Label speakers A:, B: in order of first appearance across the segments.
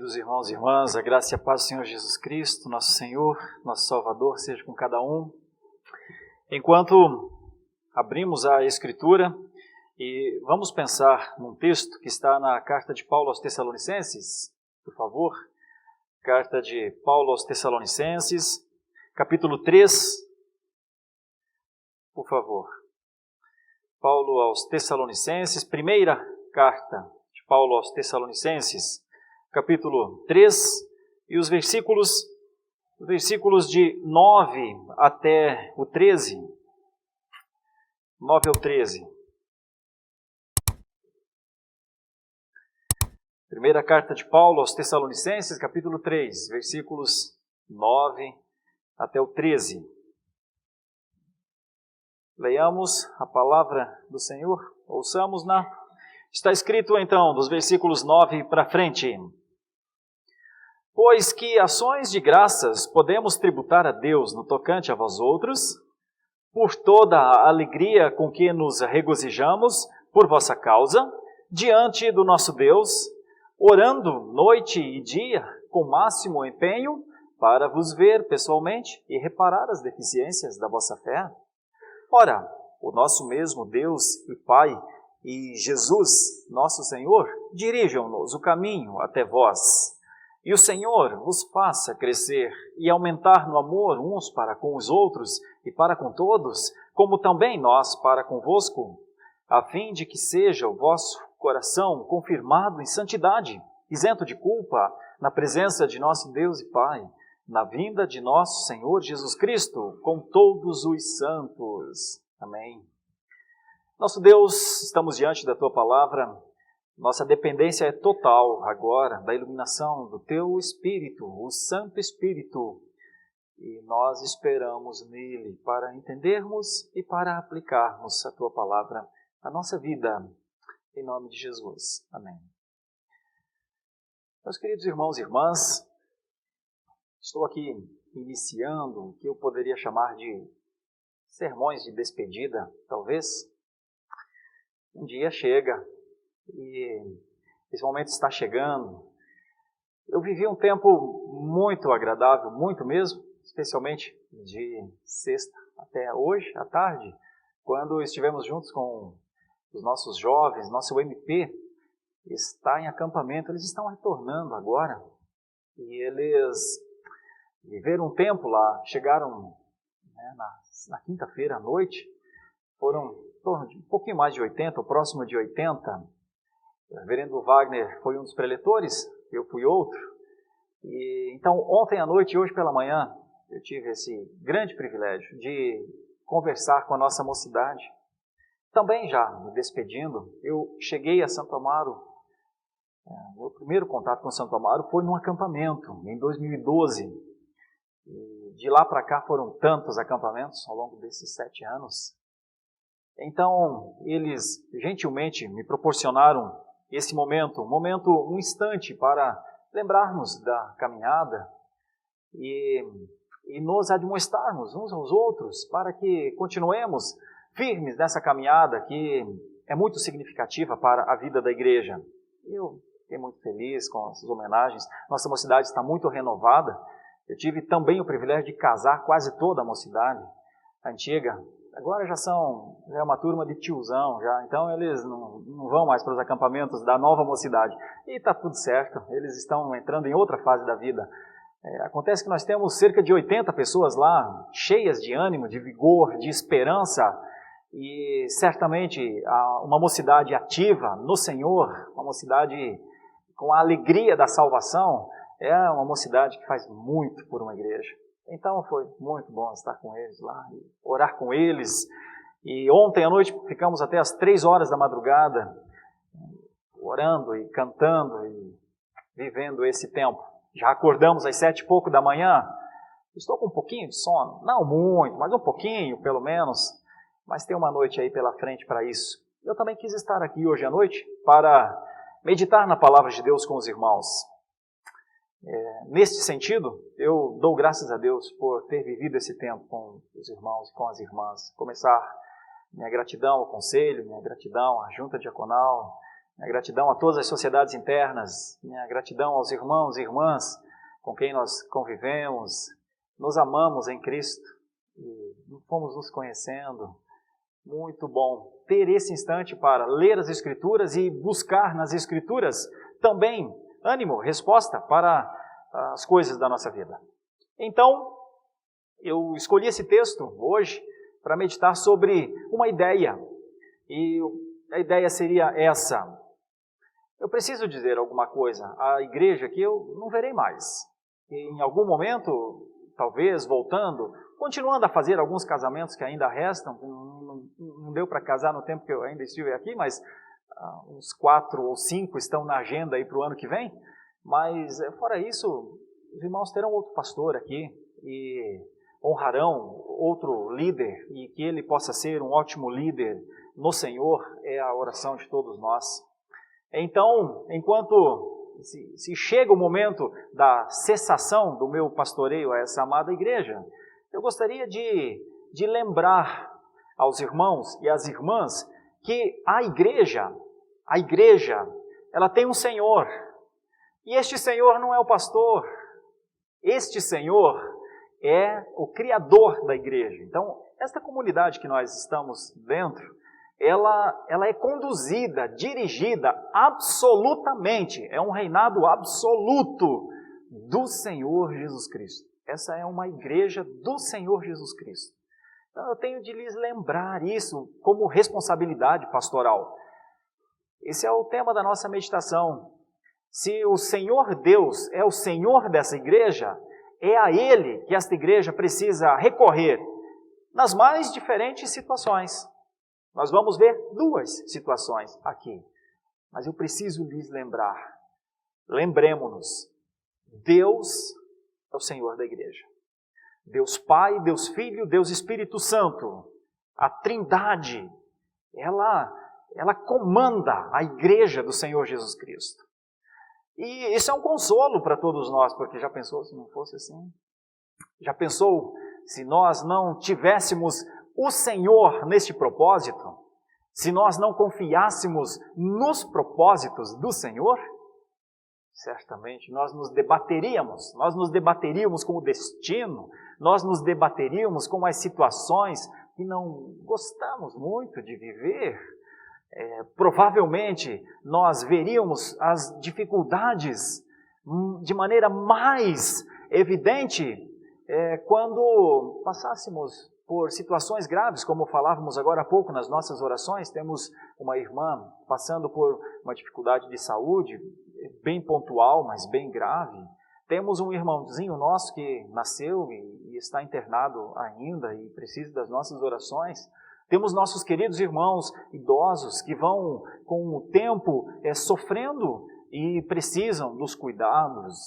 A: Queridos irmãos e irmãs, a graça e a paz do Senhor Jesus Cristo, nosso Senhor, nosso Salvador, seja com cada um. Enquanto abrimos a Escritura e vamos pensar num texto que está na carta de Paulo aos Tessalonicenses, por favor. Carta de Paulo aos Tessalonicenses, capítulo 3, por favor. Paulo aos Tessalonicenses, primeira carta de Paulo aos Tessalonicenses, capítulo 3, e os versículos de 9 até o 13. 9 ao 13. Primeira carta de Paulo aos Tessalonicenses, capítulo 3, versículos 9 até o 13. Leiamos a palavra do Senhor, ouçamos-na. Está escrito então, dos versículos 9 para frente: Pois que ações de graças podemos tributar a Deus no tocante a vós outros, por toda a alegria com que nos regozijamos por vossa causa, diante do nosso Deus, orando noite e dia com máximo empenho, para vos ver pessoalmente e reparar as deficiências da vossa fé. Ora, o nosso mesmo Deus e Pai e Jesus, nosso Senhor, dirijam-nos o caminho até vós. E o Senhor vos faça crescer e aumentar no amor uns para com os outros e para com todos, como também nós para convosco, a fim de que seja o vosso coração confirmado em santidade, isento de culpa, na presença de nosso Deus e Pai, na vinda de nosso Senhor Jesus Cristo, com todos os santos. Amém. Nosso Deus, estamos diante da Tua palavra. Nossa dependência é total agora da iluminação do Teu Espírito, o Santo Espírito. E nós esperamos nele para entendermos e para aplicarmos a Tua palavra à nossa vida. Em nome de Jesus. Amém. Meus queridos irmãos e irmãs, estou aqui iniciando o que eu poderia chamar de sermões de despedida, talvez. Um dia chega e esse momento está chegando. Eu vivi um tempo muito agradável, muito mesmo, especialmente de sexta até hoje, à tarde, quando estivemos juntos com os nossos jovens. Nosso MP está em acampamento, eles estão retornando agora, e eles viveram um tempo lá, chegaram na quinta-feira à noite, foram em torno de um pouquinho mais de 80, ou próximo de 80. O reverendo Wagner foi um dos preletores, eu fui outro. E então, ontem à noite e hoje pela manhã, eu tive esse grande privilégio de conversar com a nossa mocidade. Também já me despedindo, eu cheguei a Santo Amaro. Meu primeiro contato com Santo Amaro foi num acampamento, em 2012. E de lá para cá foram tantos acampamentos ao longo desses 7 anos. Então, eles gentilmente me proporcionaram esse momento, um instante para lembrarmos da caminhada e nos admoestarmos uns aos outros para que continuemos firmes nessa caminhada que é muito significativa para a vida da igreja. Eu fiquei muito feliz com essas homenagens. Nossa mocidade está muito renovada. Eu tive também o privilégio de casar quase toda a mocidade antiga. Agora já é uma turma de tiozão, então eles não vão mais para os acampamentos da nova mocidade. E está tudo certo, eles estão entrando em outra fase da vida. Acontece que nós temos cerca de 80 pessoas lá, cheias de ânimo, de vigor, de esperança, e certamente uma mocidade ativa no Senhor, uma mocidade com a alegria da salvação, é uma mocidade que faz muito por uma igreja. Então foi muito bom estar com eles lá, e orar com eles. E ontem à noite ficamos até as 3 horas da madrugada, orando e cantando e vivendo esse tempo. Já acordamos às 7 e pouco da manhã. Estou com um pouquinho de sono, não muito, mas um pouquinho pelo menos. Mas tem uma noite aí pela frente para isso. Eu também quis estar aqui hoje à noite para meditar na palavra de Deus com os irmãos. Neste sentido, eu dou graças a Deus por ter vivido esse tempo com os irmãos e com as irmãs. Começar minha gratidão ao conselho, minha gratidão à junta diaconal, Minha gratidão a todas as sociedades internas, minha gratidão aos irmãos e irmãs com quem nós convivemos, nos amamos em Cristo e fomos nos conhecendo. Muito bom ter esse instante para ler as Escrituras e buscar nas Escrituras também ânimo, resposta para as coisas da nossa vida. Então, eu escolhi esse texto hoje para meditar sobre uma ideia. E a ideia seria essa. Eu preciso dizer alguma coisa. A igreja que eu não verei mais. E em algum momento, talvez voltando, continuando a fazer alguns casamentos que ainda restam. Não deu para casar no tempo que eu ainda estive aqui, mas uns 4 ou 5 estão na agenda aí para o ano que vem. Mas fora isso, os irmãos terão outro pastor aqui e honrarão outro líder e que ele possa ser um ótimo líder no Senhor, é a oração de todos nós. Então, enquanto se chega o momento da cessação do meu pastoreio a essa amada igreja, eu gostaria de lembrar aos irmãos e às irmãs que a igreja, ela tem um Senhor. E este Senhor não é o pastor, este Senhor é o Criador da igreja. Então, esta comunidade que nós estamos dentro, ela é conduzida, dirigida absolutamente, é um reinado absoluto do Senhor Jesus Cristo. Essa é uma igreja do Senhor Jesus Cristo. Então eu tenho de lhes lembrar isso como responsabilidade pastoral. Esse é o tema da nossa meditação. Se o Senhor Deus é o Senhor dessa igreja, é a Ele que esta igreja precisa recorrer nas mais diferentes situações. Nós vamos ver 2 situações aqui, mas eu preciso lhes lembrar. Lembremos-nos, Deus é o Senhor da igreja. Deus Pai, Deus Filho, Deus Espírito Santo, a Trindade, ela comanda a igreja do Senhor Jesus Cristo. E isso é um consolo para todos nós, porque já pensou se não fosse assim? Já pensou se nós não tivéssemos o Senhor neste propósito? Se nós não confiássemos nos propósitos do Senhor? Certamente nós nos debateríamos com o destino, nós nos debateríamos com as situações que não gostamos muito de viver. Provavelmente nós veríamos as dificuldades de maneira mais evidente quando passássemos por situações graves, como falávamos agora há pouco nas nossas orações. Temos uma irmã passando por uma dificuldade de saúde, bem pontual, mas bem grave. Temos um irmãozinho nosso que nasceu e está internado ainda e precisa das nossas orações. Temos nossos queridos irmãos idosos que vão, com o tempo, sofrendo e precisam dos cuidados.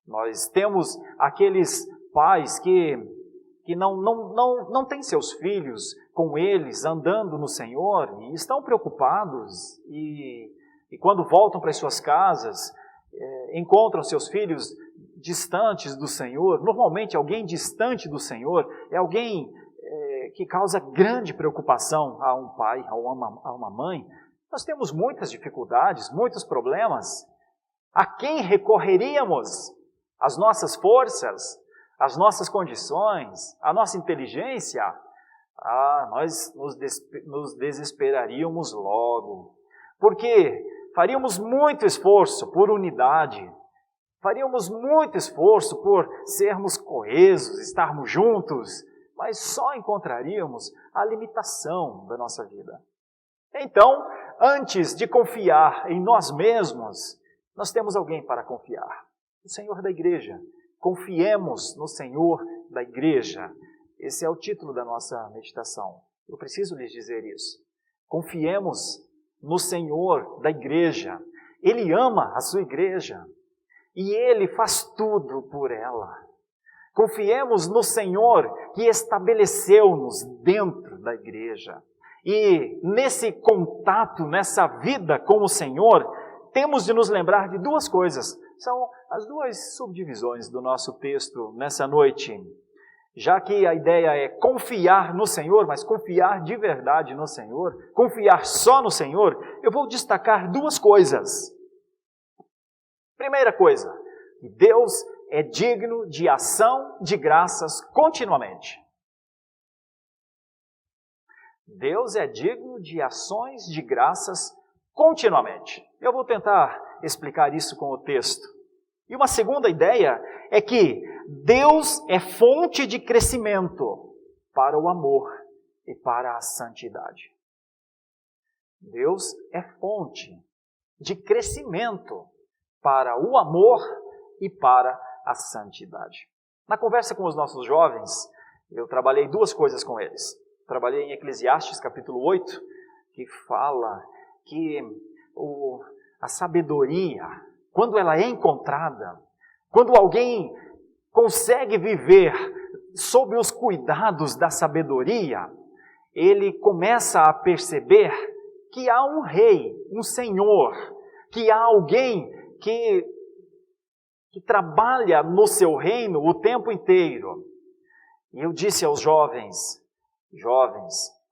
A: Nós temos aqueles pais que não têm seus filhos com eles andando no Senhor e estão preocupados e quando voltam para as suas casas, encontram seus filhos distantes do Senhor. Normalmente alguém distante do Senhor é alguém que causa grande preocupação a um pai, a uma mãe. Nós temos muitas dificuldades, muitos problemas. A quem recorreríamos? As nossas forças, as nossas condições, a nossa inteligência? Nós nos desesperaríamos logo. Porque faríamos muito esforço por unidade, faríamos muito esforço por sermos coesos, estarmos juntos, mas só encontraríamos a limitação da nossa vida. Então, antes de confiar em nós mesmos, nós temos alguém para confiar. O Senhor da igreja. Confiemos no Senhor da igreja. Esse é o título da nossa meditação. Eu preciso lhes dizer isso. Confiemos no Senhor da igreja. Ele ama a sua igreja e Ele faz tudo por ela. Confiemos no Senhor que estabeleceu-nos dentro da igreja. E nesse contato, nessa vida com o Senhor, temos de nos lembrar de 2 coisas. São as 2 subdivisões do nosso texto nessa noite. Já que a ideia é confiar no Senhor, mas confiar de verdade no Senhor, confiar só no Senhor, eu vou destacar duas coisas. Primeira coisa, Deus é digno de ação de graças continuamente. Deus é digno de ações de graças continuamente. Eu vou tentar explicar isso com o texto. E uma segunda ideia é que Deus é fonte de crescimento para o amor e para a santidade. Deus é fonte de crescimento para o amor e para a santidade. Na conversa com os nossos jovens, eu trabalhei duas coisas com eles. Trabalhei em Eclesiastes, capítulo 8, que fala que a sabedoria, quando ela é encontrada, quando alguém consegue viver sob os cuidados da sabedoria, ele começa a perceber que há um rei, um senhor, que há alguém que trabalha no seu reino o tempo inteiro. E eu disse aos jovens,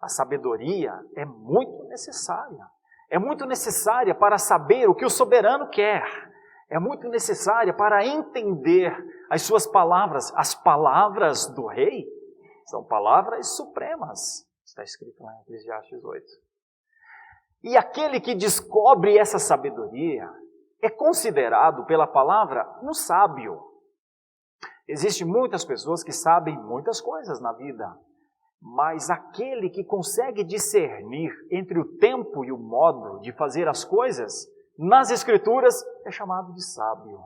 A: a sabedoria é muito necessária. É muito necessária para saber o que o soberano quer. É muito necessária para entender as suas palavras. As palavras do rei são palavras supremas. Está escrito lá em Eclesiastes 8. E aquele que descobre essa sabedoria é considerado pela palavra um sábio. Existem muitas pessoas que sabem muitas coisas na vida, mas aquele que consegue discernir entre o tempo e o modo de fazer as coisas, nas Escrituras, é chamado de sábio.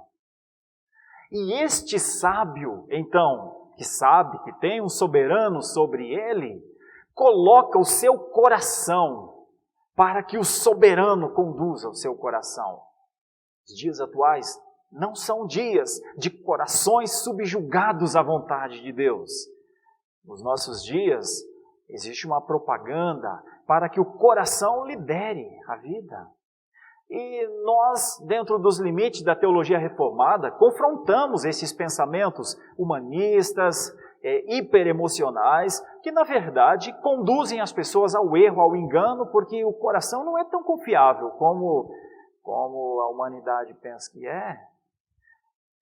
A: E este sábio, então, que sabe que tem um soberano sobre ele, coloca o seu coração para que o soberano conduza o seu coração. Os dias atuais não são dias de corações subjugados à vontade de Deus. Nos nossos dias, existe uma propaganda para que o coração lidere a vida. E nós, dentro dos limites da teologia reformada, confrontamos esses pensamentos humanistas, hiperemocionais, que na verdade conduzem as pessoas ao erro, ao engano, porque o coração não é tão confiável como a humanidade pensa que é.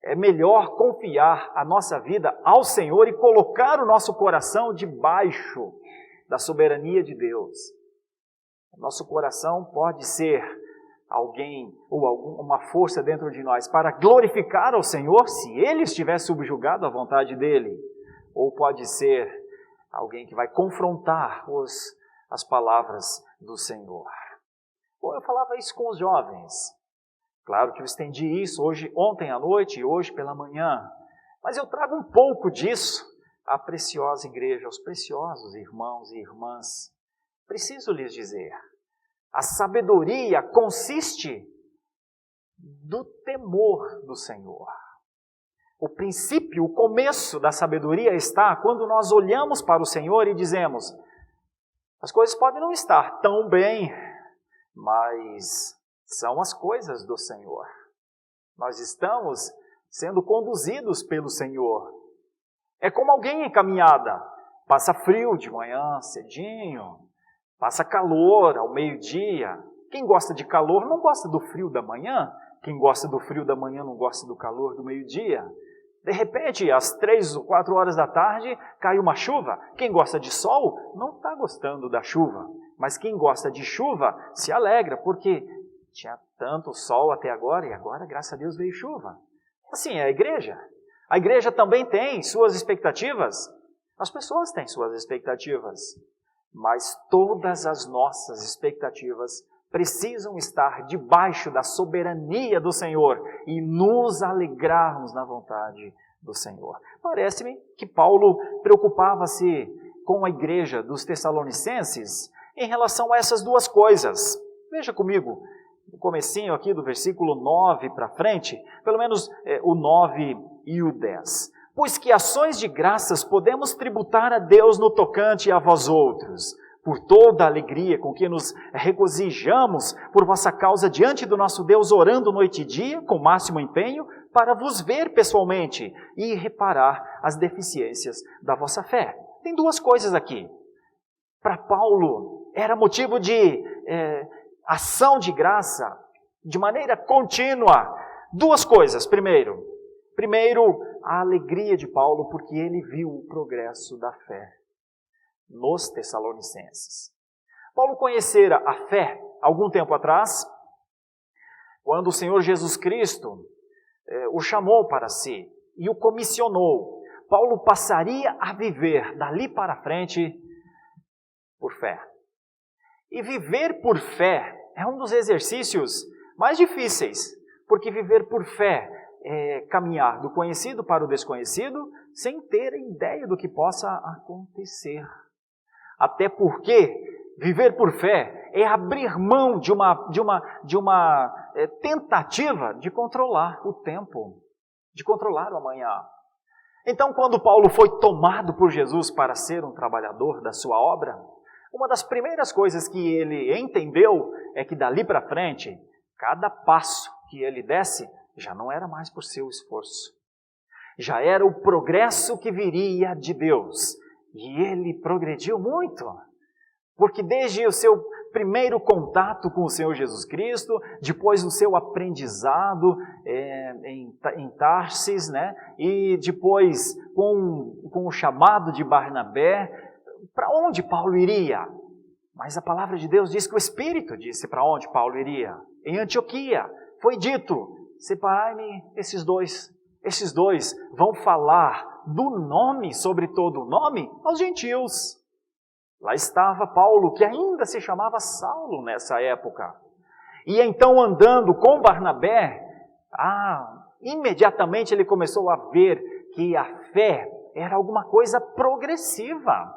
A: É melhor confiar a nossa vida ao Senhor e colocar o nosso coração debaixo da soberania de Deus. O nosso coração pode ser alguém ou uma força dentro de nós para glorificar ao Senhor se Ele estiver subjugado à vontade dEle. Ou pode ser alguém que vai confrontar as palavras do Senhor. Bom, eu falava isso com os jovens. Claro que eu estendi isso ontem à noite e hoje pela manhã. Mas eu trago um pouco disso à preciosa igreja, aos preciosos irmãos e irmãs. Preciso lhes dizer, a sabedoria consiste do temor do Senhor. O princípio, o começo da sabedoria está quando nós olhamos para o Senhor e dizemos, as coisas podem não estar tão bem, mas são as coisas do Senhor. Nós estamos sendo conduzidos pelo Senhor. É como alguém em caminhada. Passa frio de manhã, cedinho. Passa calor ao meio-dia. Quem gosta de calor não gosta do frio da manhã. Quem gosta do frio da manhã não gosta do calor do meio-dia. De repente, às 3 ou 4 horas da tarde, cai uma chuva. Quem gosta de sol não está gostando da chuva. Mas quem gosta de chuva se alegra, porque tinha tanto sol até agora, e agora, graças a Deus, veio chuva. Assim é a igreja. A igreja também tem suas expectativas. As pessoas têm suas expectativas. Mas todas as nossas expectativas precisam estar debaixo da soberania do Senhor e nos alegrarmos na vontade do Senhor. Parece-me que Paulo preocupava-se com a igreja dos Tessalonicenses em relação a essas duas coisas. Veja comigo, no comecinho aqui do versículo 9 para frente, pelo menos o 9 e o 10. Pois que ações de graças podemos tributar a Deus no tocante a vós outros, por toda a alegria com que nos regozijamos por vossa causa diante do nosso Deus, orando noite e dia, com máximo empenho, para vos ver pessoalmente e reparar as deficiências da vossa fé. Tem duas coisas aqui. Para Paulo, era motivo de ação de graça, de maneira contínua. Duas coisas. Primeiro, a alegria de Paulo, porque ele viu o progresso da fé nos Tessalonicenses. Paulo conhecera a fé algum tempo atrás, quando o Senhor Jesus Cristo o chamou para si e o comissionou. Paulo passaria a viver dali para frente por fé. E viver por fé é um dos exercícios mais difíceis, porque viver por fé é caminhar do conhecido para o desconhecido sem ter ideia do que possa acontecer. Até porque viver por fé é abrir mão de uma tentativa de controlar o tempo, de controlar o amanhã. Então, quando Paulo foi tomado por Jesus para ser um trabalhador da sua obra, uma das primeiras coisas que ele entendeu é que dali para frente, cada passo que ele desse já não era mais por seu esforço. Já era o progresso que viria de Deus. E ele progrediu muito. Porque desde o seu primeiro contato com o Senhor Jesus Cristo, depois do seu aprendizado em Tarsis, né? E depois com o chamado de Barnabé, para onde Paulo iria? Mas a palavra de Deus diz que o Espírito disse para onde Paulo iria. Em Antioquia foi dito: separai-me esses dois vão falar do nome sobre todo o nome aos gentios. Lá estava Paulo, que ainda se chamava Saulo nessa época. E então, andando com Barnabé, imediatamente ele começou a ver que a fé era alguma coisa progressiva.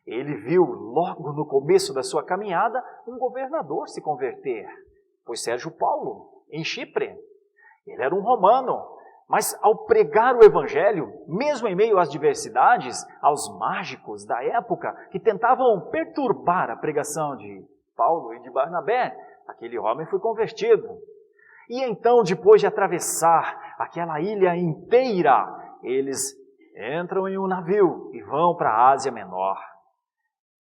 A: Ele viu logo no começo da sua caminhada um governador se converter. Foi Sérgio Paulo, em Chipre. Ele era um romano. Mas ao pregar o Evangelho, mesmo em meio às diversidades, aos mágicos da época, que tentavam perturbar a pregação de Paulo e de Barnabé, aquele homem foi convertido. E então, depois de atravessar aquela ilha inteira, eles entram em um navio e vão para a Ásia Menor.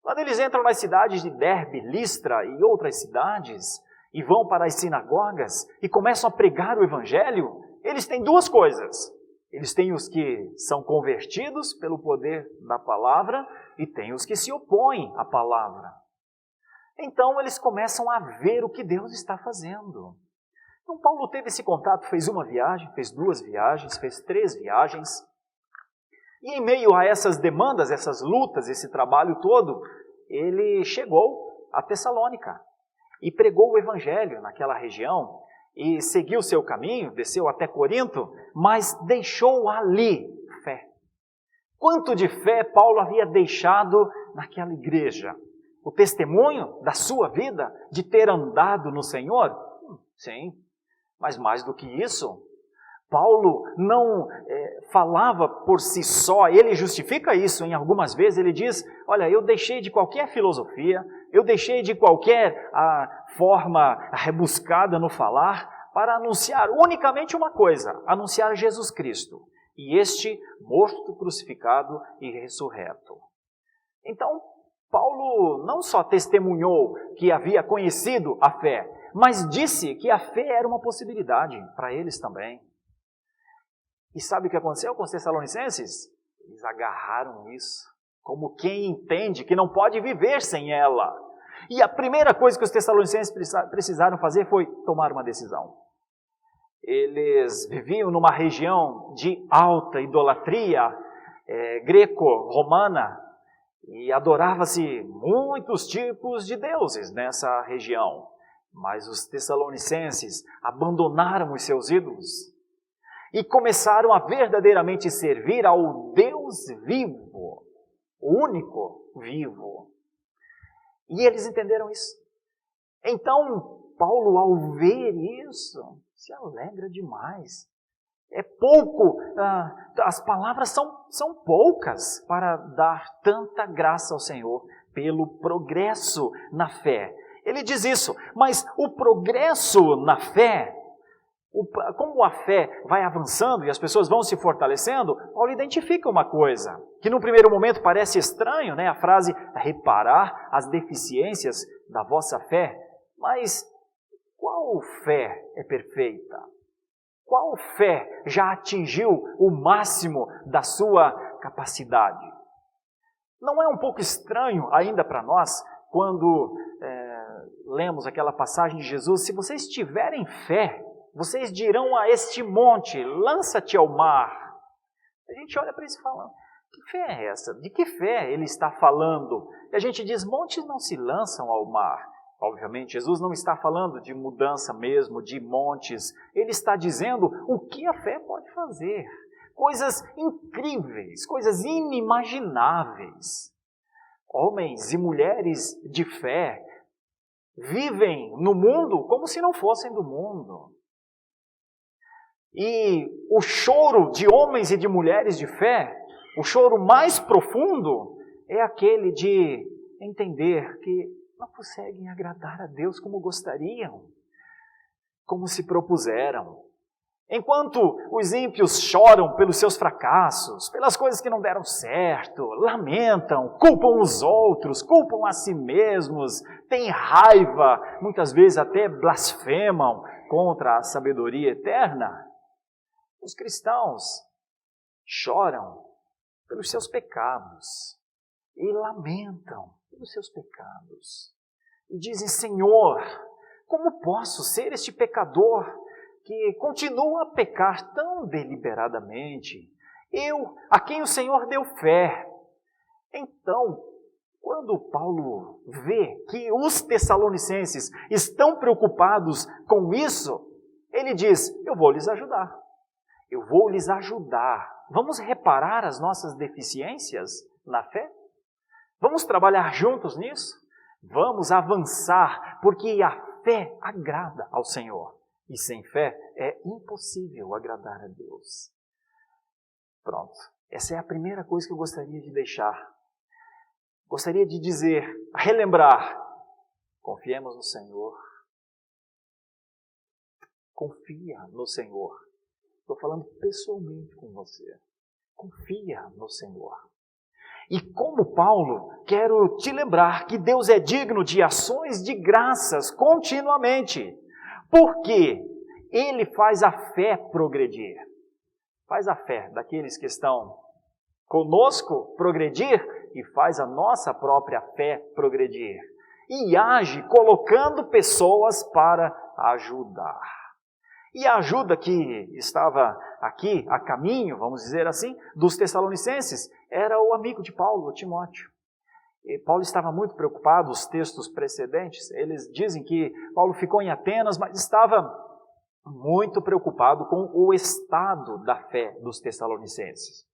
A: Quando eles entram nas cidades de Derbe, Listra e outras cidades, e vão para as sinagogas e começam a pregar o Evangelho, eles têm duas coisas. Eles têm os que são convertidos pelo poder da palavra e tem os que se opõem à palavra. Então eles começam a ver o que Deus está fazendo. Então Paulo teve esse contato, fez uma viagem, fez 2 viagens, fez 3 viagens. E em meio a essas demandas, essas lutas, esse trabalho todo, ele chegou a Tessalônica e pregou o Evangelho naquela região. E seguiu seu caminho, desceu até Corinto, mas deixou ali fé. Quanto de fé Paulo havia deixado naquela igreja? O testemunho da sua vida de ter andado no Senhor? Sim, mas mais do que isso, Paulo não falava por si só, ele justifica isso em algumas vezes, ele diz: olha, eu deixei de qualquer filosofia, eu deixei de qualquer forma rebuscada no falar, para anunciar unicamente uma coisa, anunciar Jesus Cristo, e este morto, crucificado e ressurreto. Então, Paulo não só testemunhou que havia conhecido a fé, mas disse que a fé era uma possibilidade para eles também. E sabe o que aconteceu com os Tessalonicenses? Eles agarraram isso, como quem entende que não pode viver sem ela. E a primeira coisa que os Tessalonicenses precisaram fazer foi tomar uma decisão. Eles viviam numa região de alta idolatria greco-romana e adorava-se muitos tipos de deuses nessa região. Mas os Tessalonicenses abandonaram os seus ídolos e começaram a verdadeiramente servir ao Deus vivo, o único vivo. E eles entenderam isso. Então, Paulo, ao ver isso, se alegra demais. É pouco, as palavras são poucas para dar tanta graça ao Senhor pelo progresso na fé. Ele diz isso, mas o progresso na fé, Como a fé vai avançando e as pessoas vão se fortalecendo, Paulo identifica uma coisa, que no primeiro momento parece estranho, né? A frase reparar as deficiências da vossa fé. Mas qual fé é perfeita? Qual fé já atingiu o máximo da sua capacidade? Não é um pouco estranho ainda para nós, quando lemos aquela passagem de Jesus, se vocês tiverem fé, vocês dirão a este monte, lança-te ao mar. A gente olha para isso e fala, que fé é essa? De que fé ele está falando? E a gente diz, montes não se lançam ao mar. Obviamente, Jesus não está falando de mudança mesmo, de montes. Ele está dizendo o que a fé pode fazer. Coisas incríveis, coisas inimagináveis. Homens e mulheres de fé vivem no mundo como se não fossem do mundo. E o choro de homens e de mulheres de fé, o choro mais profundo, é aquele de entender que não conseguem agradar a Deus como gostariam, como se propuseram. Enquanto os ímpios choram pelos seus fracassos, pelas coisas que não deram certo, lamentam, culpam os outros, culpam a si mesmos, têm raiva, muitas vezes até blasfemam contra a sabedoria eterna, os cristãos choram pelos seus pecados e lamentam pelos seus pecados. E dizem, Senhor, como posso ser este pecador que continua a pecar tão deliberadamente? Eu, a quem o Senhor deu fé. Então, quando Paulo vê que os tessalonicenses estão preocupados com isso, ele diz, eu vou lhes ajudar. Eu vou lhes ajudar. Vamos reparar as nossas deficiências na fé? Vamos trabalhar juntos nisso? Vamos avançar, porque a fé agrada ao Senhor. E sem fé é impossível agradar a Deus. Pronto. Essa é a primeira coisa que eu gostaria de deixar. Gostaria de dizer, relembrar. Confiemos no Senhor. Confia no Senhor. Estou falando pessoalmente com você. Confia no Senhor. E como Paulo, quero te lembrar que Deus é digno de ações de graças continuamente. Porque Ele faz a fé progredir. Faz a fé daqueles que estão conosco progredir e faz a nossa própria fé progredir. E age colocando pessoas para ajudar. E a ajuda que estava aqui, a caminho, vamos dizer assim, dos tessalonicenses, era o amigo de Paulo, o Timóteo. E Paulo estava muito preocupado, os textos precedentes, eles dizem que Paulo ficou em Atenas, mas estava muito preocupado com o estado da fé dos tessalonicenses.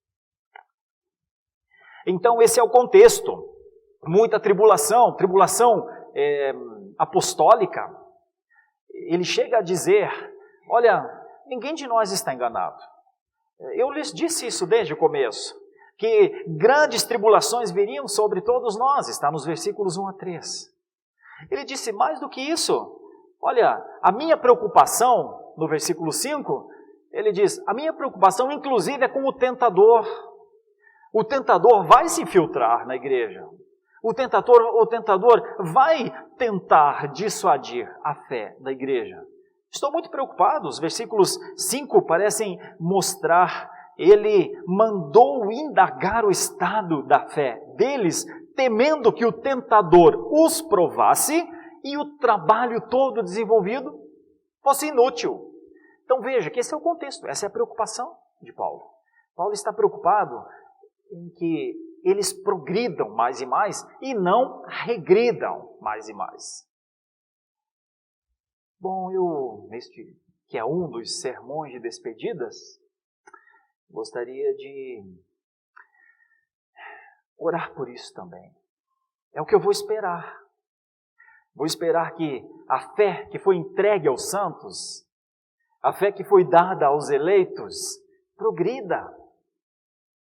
A: Então esse é o contexto, muita tribulação apostólica. Ele chega a dizer, olha, ninguém de nós está enganado. Eu lhes disse isso desde o começo, que grandes tribulações viriam sobre todos nós, está nos versículos 1 a 3. Ele disse mais do que isso, olha, a minha preocupação, no versículo 5, ele diz, a minha preocupação inclusive é com o tentador. O tentador vai se infiltrar na igreja. O tentador vai tentar dissuadir a fé da igreja. Estou muito preocupado, os versículos 5 parecem mostrar, ele mandou indagar o estado da fé deles, temendo que o tentador os provasse e o trabalho todo desenvolvido fosse inútil. Então veja que esse é o contexto, essa é a preocupação de Paulo. Paulo está preocupado em que eles progridam mais e mais e não regridam mais e mais. Bom, neste que é um dos sermões de despedidas, gostaria de orar por isso também. É o que eu vou esperar. Vou esperar que a fé que foi entregue aos santos, a fé que foi dada aos eleitos, progrida,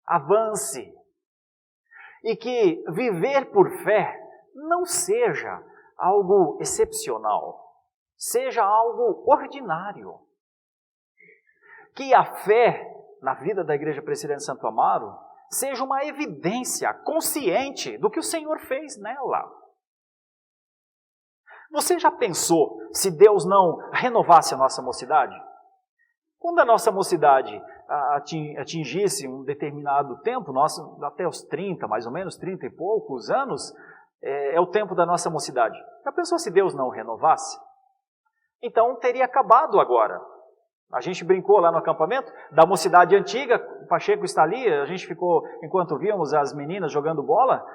A: avance. E que viver por fé não seja algo excepcional, seja algo ordinário. que a fé na vida da Igreja Presbiteriana de Santo Amaro seja uma evidência consciente do que o Senhor fez nela. Você já pensou se Deus não renovasse a nossa mocidade? Quando a nossa mocidade atingisse um determinado tempo, até os 30, mais ou menos, 30 e poucos anos, é o tempo da nossa mocidade. Já pensou se Deus não renovasse? Então teria acabado agora. A gente brincou lá no acampamento da mocidade antiga, o Pacheco está ali, a gente ficou, enquanto víamos as meninas jogando bola,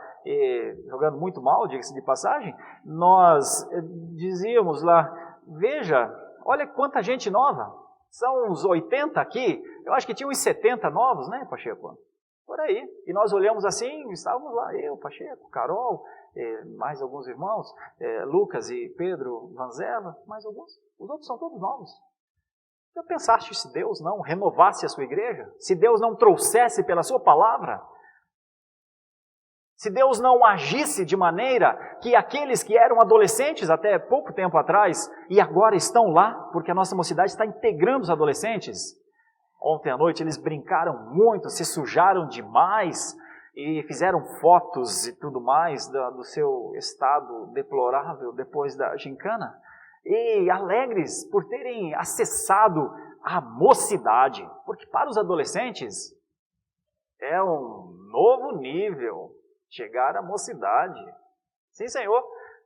A: jogando muito mal, diga-se de passagem, nós dizíamos lá, veja, olha quanta gente nova, são uns 80 aqui, eu acho que tinha uns 70 novos, né, Pacheco? Por aí. E nós olhamos assim, estávamos lá, eu, Pacheco, Carol, mais alguns irmãos, Lucas e Pedro Vanzella, mais alguns, os outros são todos novos. Já pensaste se Deus não renovasse a sua igreja? Se Deus não trouxesse pela sua palavra? Se Deus não agisse de maneira que aqueles que eram adolescentes até pouco tempo atrás e agora estão lá, porque a nossa mocidade está integrando os adolescentes. Ontem à noite eles brincaram muito, se sujaram demais e fizeram fotos e tudo mais do seu estado deplorável depois da gincana. E alegres por terem acessado a mocidade, porque para os adolescentes é um novo nível chegar à mocidade. Sim, Senhor.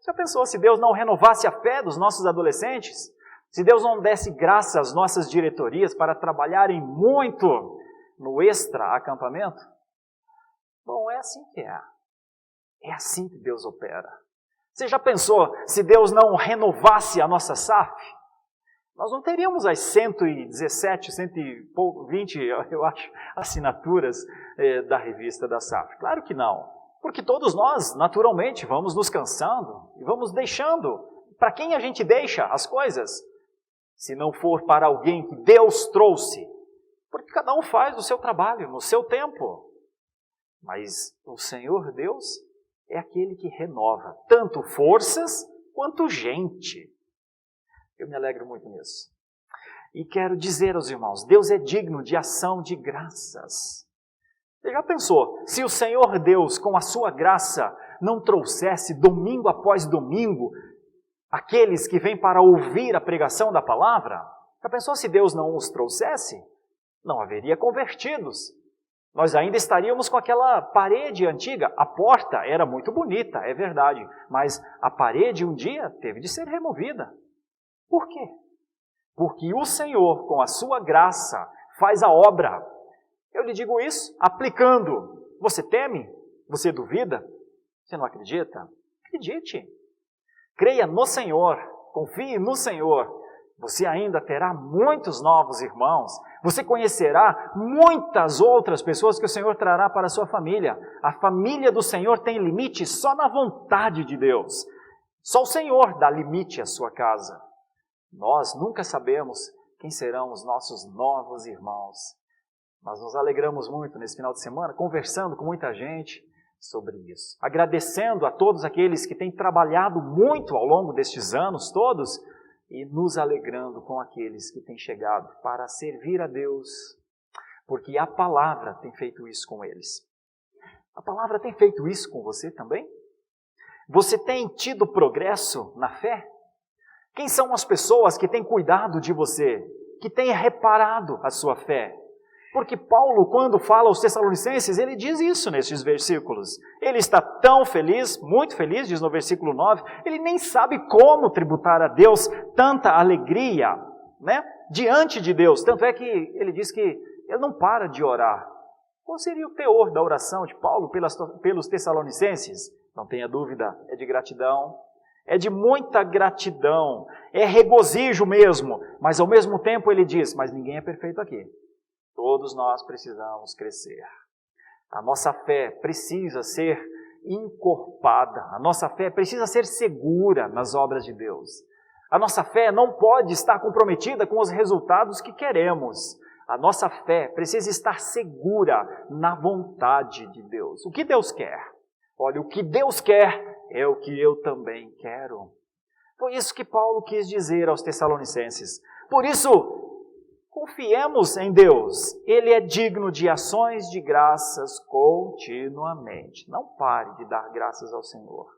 A: Já pensou se Deus não renovasse a fé dos nossos adolescentes? Se Deus não desse graça às nossas diretorias para trabalharem muito no extra-acampamento? Bom, é assim que é. É assim que Deus opera. Você já pensou se Deus não renovasse a nossa SAF? Nós não teríamos as 117, 120, eu acho, assinaturas da revista da SAF. Claro que não. Porque todos nós, naturalmente, vamos nos cansando e vamos deixando. Para quem a gente deixa as coisas? Se não for para alguém que Deus trouxe. Porque cada um faz o seu trabalho, no seu tempo. Mas o Senhor Deus é aquele que renova tanto forças quanto gente. Eu me alegro muito nisso. E quero dizer aos irmãos, Deus é digno de ação de graças. Você já pensou, se o Senhor Deus, com a sua graça, não trouxesse domingo após domingo aqueles que vêm para ouvir a pregação da palavra? Já pensou se Deus não os trouxesse? Não haveria convertidos. Nós ainda estaríamos com aquela parede antiga. A porta era muito bonita, é verdade, mas a parede um dia teve de ser removida. Por quê? Porque o Senhor, com a sua graça, faz a obra. Eu lhe digo isso aplicando. Você teme? Você duvida? Você não acredita? Acredite. Creia no Senhor, confie no Senhor. Você ainda terá muitos novos irmãos. Você conhecerá muitas outras pessoas que o Senhor trará para a sua família. A família do Senhor tem limite só na vontade de Deus. Só o Senhor dá limite à sua casa. Nós nunca sabemos quem serão os nossos novos irmãos. Nós nos alegramos muito nesse final de semana, conversando com muita gente sobre isso. Agradecendo a todos aqueles que têm trabalhado muito ao longo destes anos todos, e nos alegrando com aqueles que têm chegado para servir a Deus, porque a palavra tem feito isso com eles. A palavra tem feito isso com você também? Você tem tido progresso na fé? Quem são as pessoas que têm cuidado de você, que têm reparado a sua fé? Porque Paulo, quando fala aos Tessalonicenses, ele diz isso nesses versículos. Ele está tão feliz, muito feliz, diz no versículo 9, ele nem sabe como tributar a Deus tanta alegria, né, diante de Deus. Tanto é que ele diz que ele não para de orar. Qual seria o teor da oração de Paulo pelos Tessalonicenses? Não tenha dúvida, é de gratidão, é de muita gratidão, é regozijo mesmo, mas ao mesmo tempo ele diz, mas ninguém é perfeito aqui. Todos nós precisamos crescer. A nossa fé precisa ser encorpada. A nossa fé precisa ser segura nas obras de Deus. A nossa fé não pode estar comprometida com os resultados que queremos. A nossa fé precisa estar segura na vontade de Deus. O que Deus quer? Olha, o que Deus quer é o que eu também quero. Foi isso que Paulo quis dizer aos Tessalonicenses. Por isso, Confiemos em Deus. Ele é digno de ações de graças continuamente. Não pare de dar graças ao Senhor.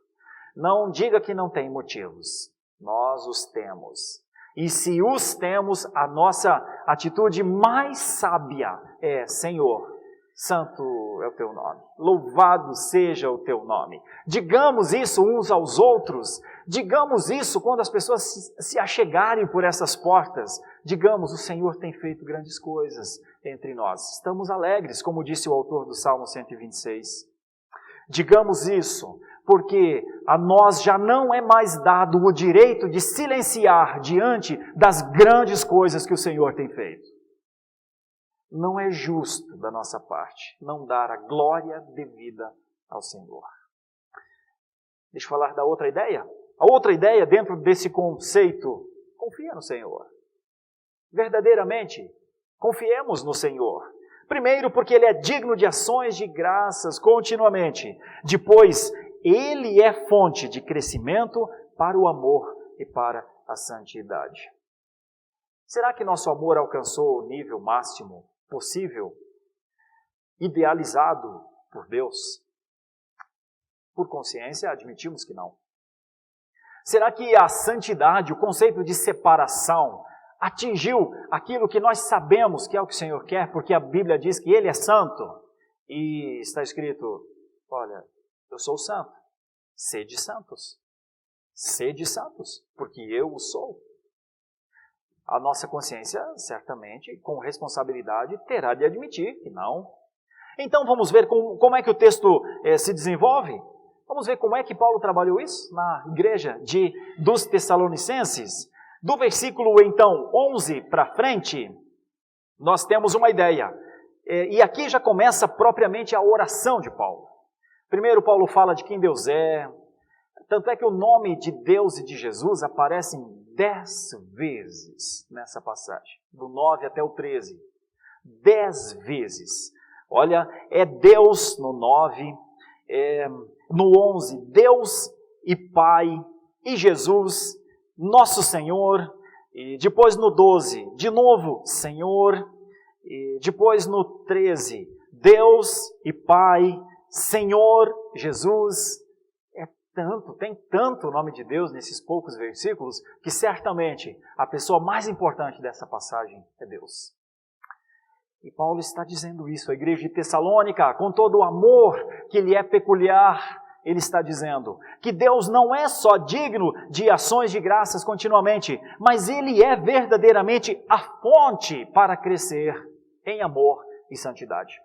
A: Não diga que não tem motivos. Nós os temos. E se os temos, a nossa atitude mais sábia é: Senhor, santo é o teu nome. Louvado seja o teu nome. Digamos isso uns aos outros. Digamos isso quando as pessoas se achegarem por essas portas. Digamos: o Senhor tem feito grandes coisas entre nós. Estamos alegres, como disse o autor do Salmo 126. Digamos isso, porque a nós já não é mais dado o direito de silenciar diante das grandes coisas que o Senhor tem feito. Não é justo da nossa parte não dar a glória devida ao Senhor. Deixa eu falar da outra ideia. A outra ideia dentro desse conceito: confia no Senhor. Verdadeiramente, confiemos no Senhor. Primeiro, porque Ele é digno de ações de graças continuamente. Depois, Ele é fonte de crescimento para o amor e para a santidade. Será que nosso amor alcançou o nível máximo possível, idealizado por Deus? Por consciência, admitimos que não. Será que a santidade, o conceito de separação, atingiu aquilo que nós sabemos que é o que o Senhor quer, porque a Bíblia diz que Ele é santo? E está escrito: olha, eu sou santo, sede santos. Sede santos, porque eu o sou. A nossa consciência, certamente, com responsabilidade, terá de admitir que não. Então vamos ver como é que o texto se desenvolve. Vamos ver como é que Paulo trabalhou isso na igreja dos Tessalonicenses. Do versículo, então, 11 para frente, nós temos uma ideia. E aqui já começa propriamente a oração de Paulo. Primeiro, Paulo fala de quem Deus é. Tanto é que o nome de Deus e de Jesus aparecem 10 vezes nessa passagem, do 9 até o 13. 10 vezes. Olha, é Deus no 9, no 11, Deus e Pai, e Jesus, nosso Senhor. E depois no 12, de novo, Senhor. E depois no 13, Deus e Pai, Senhor, Jesus. Tem tanto o nome de Deus nesses poucos versículos, que certamente a pessoa mais importante dessa passagem é Deus. E Paulo está dizendo isso à igreja de Tessalônica, com todo o amor que lhe é peculiar. Ele está dizendo que Deus não é só digno de ações de graças continuamente, mas Ele é verdadeiramente a fonte para crescer em amor e santidade.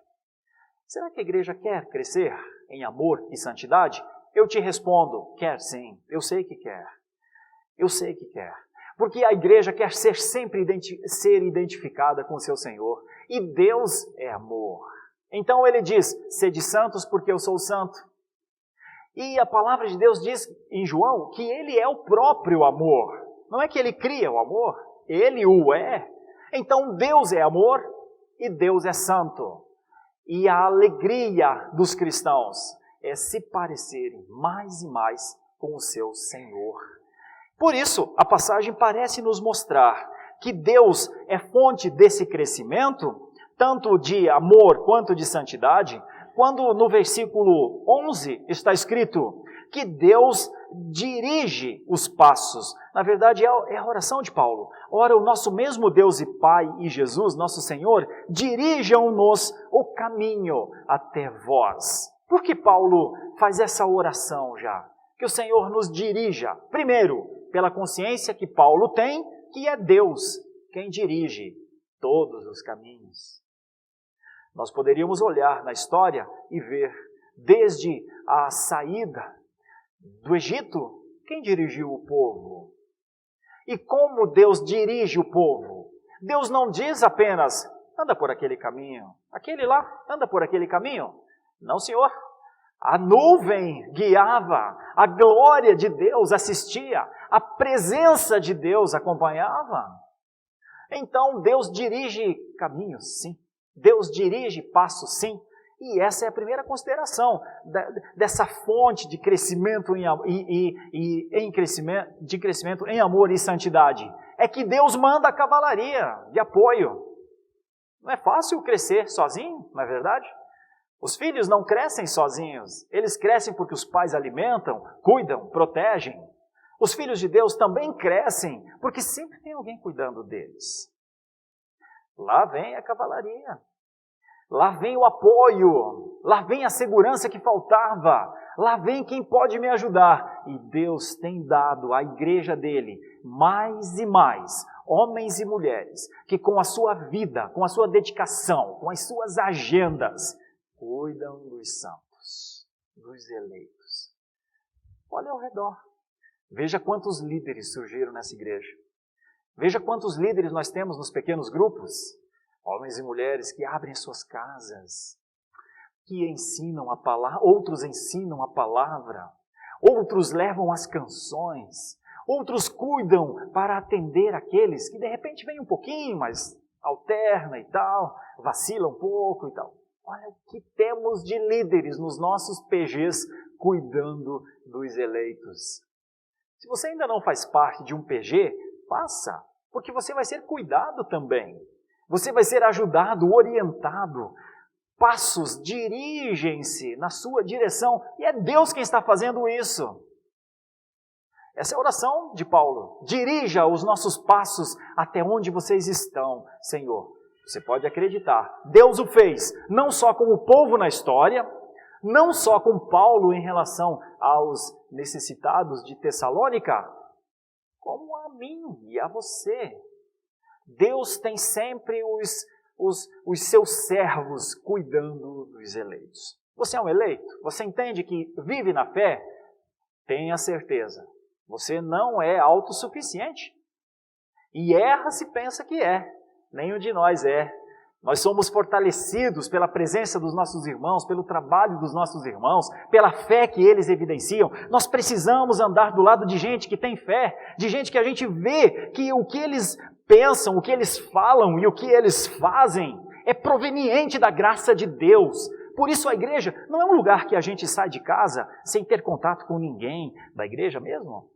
A: Será que a igreja quer crescer em amor e santidade? Eu te respondo: quer sim, eu sei que quer. Eu sei que quer. Porque a igreja quer ser sempre ser identificada com o seu Senhor. E Deus é amor. Então ele diz: sede santos porque eu sou santo. E a palavra de Deus diz em João que Ele é o próprio amor. Não é que Ele cria o amor, Ele o é. Então Deus é amor e Deus é santo. E a alegria dos cristãos é se parecerem mais e mais com o seu Senhor. Por isso, a passagem parece nos mostrar que Deus é fonte desse crescimento, tanto de amor quanto de santidade, quando no versículo 11 está escrito que Deus dirige os passos. Na verdade, é a oração de Paulo. Ora, o nosso mesmo Deus e Pai e Jesus, nosso Senhor, dirijam-nos o caminho até vós. Por que Paulo faz essa oração já? Que o Senhor nos dirija. Primeiro, pela consciência que Paulo tem, que é Deus quem dirige todos os caminhos. Nós poderíamos olhar na história e ver, desde a saída do Egito, quem dirigiu o povo? E como Deus dirige o povo? Deus não diz apenas: anda por aquele caminho, aquele lá, anda por aquele caminho. Não, Senhor. A nuvem guiava, a glória de Deus assistia, a presença de Deus acompanhava. Então Deus dirige caminhos, sim. Deus dirige passos, sim. E essa é a primeira consideração dessa fonte de crescimento de crescimento em amor e santidade. é que Deus manda a cavalaria de apoio. Não é fácil crescer sozinho, não é verdade? Os filhos não crescem sozinhos, eles crescem porque os pais alimentam, cuidam, protegem. Os filhos de Deus também crescem porque sempre tem alguém cuidando deles. Lá vem a cavalaria, lá vem o apoio, lá vem a segurança que faltava, lá vem quem pode me ajudar. E Deus tem dado à igreja dele mais e mais homens e mulheres que com a sua vida, com a sua dedicação, com as suas agendas, cuidam dos santos, dos eleitos. Olha ao redor. Veja quantos líderes surgiram nessa igreja. Veja quantos líderes nós temos nos pequenos grupos. Homens e mulheres que abrem suas casas, que ensinam a palavra, outros ensinam a palavra, outros levam as canções, outros cuidam para atender aqueles que de repente vêm um pouquinho, mas alterna e tal, vacila um pouco e tal. Olha o que temos de líderes nos nossos PGs cuidando dos eleitos. Se você ainda não faz parte de um PG, faça, porque você vai ser cuidado também. Você vai ser ajudado, orientado. Passos dirigem-se na sua direção e é Deus quem está fazendo isso. Essa é a oração de Paulo. Dirija os nossos passos até onde vocês estão, Senhor. Você pode acreditar. Deus o fez, não só com o povo na história, não só com Paulo em relação aos necessitados de Tessalônica, como a mim e a você. Deus tem sempre os seus servos cuidando dos eleitos. Você é um eleito? Você entende que vive na fé? Tenha certeza. Você não é autossuficiente. E erra se pensa que é. Nenhum de nós é. Nós somos fortalecidos pela presença dos nossos irmãos, pelo trabalho dos nossos irmãos, pela fé que eles evidenciam. Nós precisamos andar do lado de gente que tem fé, de gente que a gente vê que o que eles pensam, o que eles falam e o que eles fazem é proveniente da graça de Deus. Por isso a igreja não é um lugar que a gente sai de casa sem ter contato com ninguém da igreja mesmo.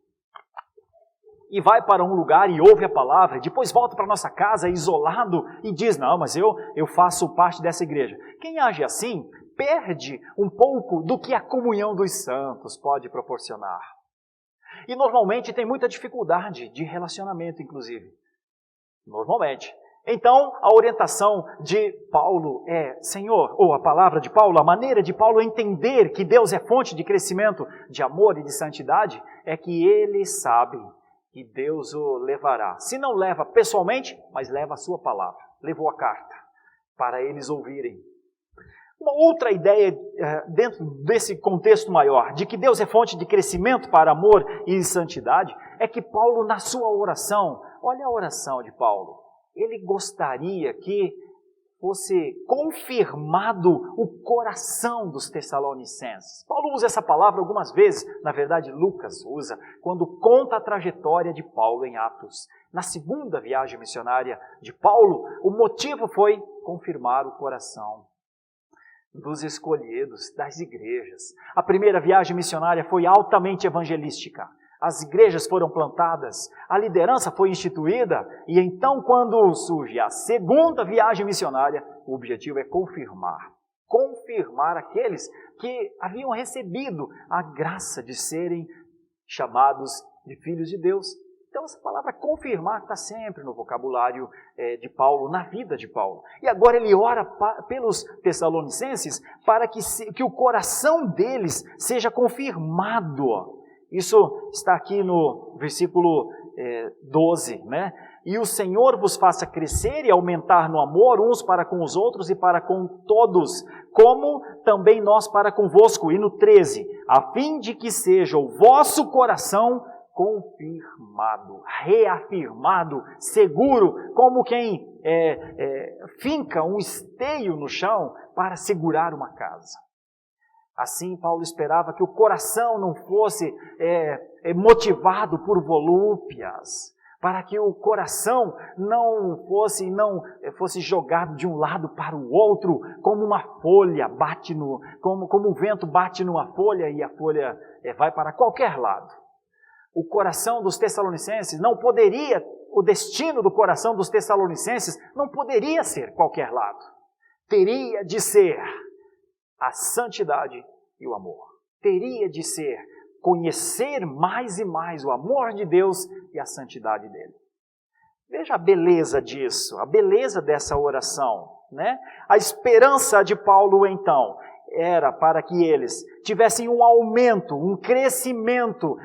A: E vai para um lugar e ouve a palavra, depois volta para a nossa casa isolado e diz, não, mas eu faço parte dessa igreja. Quem age assim, perde um pouco do que a comunhão dos santos pode proporcionar. E normalmente tem muita dificuldade de relacionamento, inclusive. Normalmente. Então, a orientação de Paulo é, Senhor, ou a palavra de Paulo, a maneira de Paulo entender que Deus é fonte de crescimento, de amor e de santidade, é que ele sabe que Deus o levará. Se não leva pessoalmente, mas leva a sua palavra. Levou a carta para eles ouvirem. Uma outra ideia dentro desse contexto maior, de que Deus é fonte de crescimento para amor e santidade, é que Paulo, na sua oração, olha a oração de Paulo, ele gostaria que fosse confirmado o coração dos tessalonicenses. Paulo usa essa palavra algumas vezes, na verdade Lucas usa, quando conta a trajetória de Paulo em Atos. Na segunda viagem missionária de Paulo, o motivo foi confirmar o coração dos escolhidos, das igrejas. A primeira viagem missionária foi altamente evangelística. As igrejas foram plantadas, a liderança foi instituída, e então quando surge a segunda viagem missionária, o objetivo é confirmar aqueles que haviam recebido a graça de serem chamados de filhos de Deus. Então essa palavra confirmar está sempre no vocabulário de Paulo, na vida de Paulo. E agora ele ora pelos tessalonicenses para que o coração deles seja confirmado. Isso está aqui no versículo 12, né? E o Senhor vos faça crescer e aumentar no amor uns para com os outros e para com todos, como também nós para convosco. E no 13, a fim de que seja o vosso coração confirmado, reafirmado, seguro, como quem finca um esteio no chão para segurar uma casa. Assim, Paulo esperava que o coração não fosse motivado por volúpias, para que o coração não fosse jogado de um lado para o outro, como uma folha como o vento bate numa folha e a folha vai para qualquer lado. O coração dos tessalonicenses não poderia o destino do coração dos Tessalonicenses não poderia ser qualquer lado. Teria de ser a santidade e o amor. Teria de ser conhecer mais e mais o amor de Deus e a santidade dele. Veja a beleza disso, a beleza dessa oração, né? A esperança de Paulo, então, era para que eles tivessem um aumento, um crescimento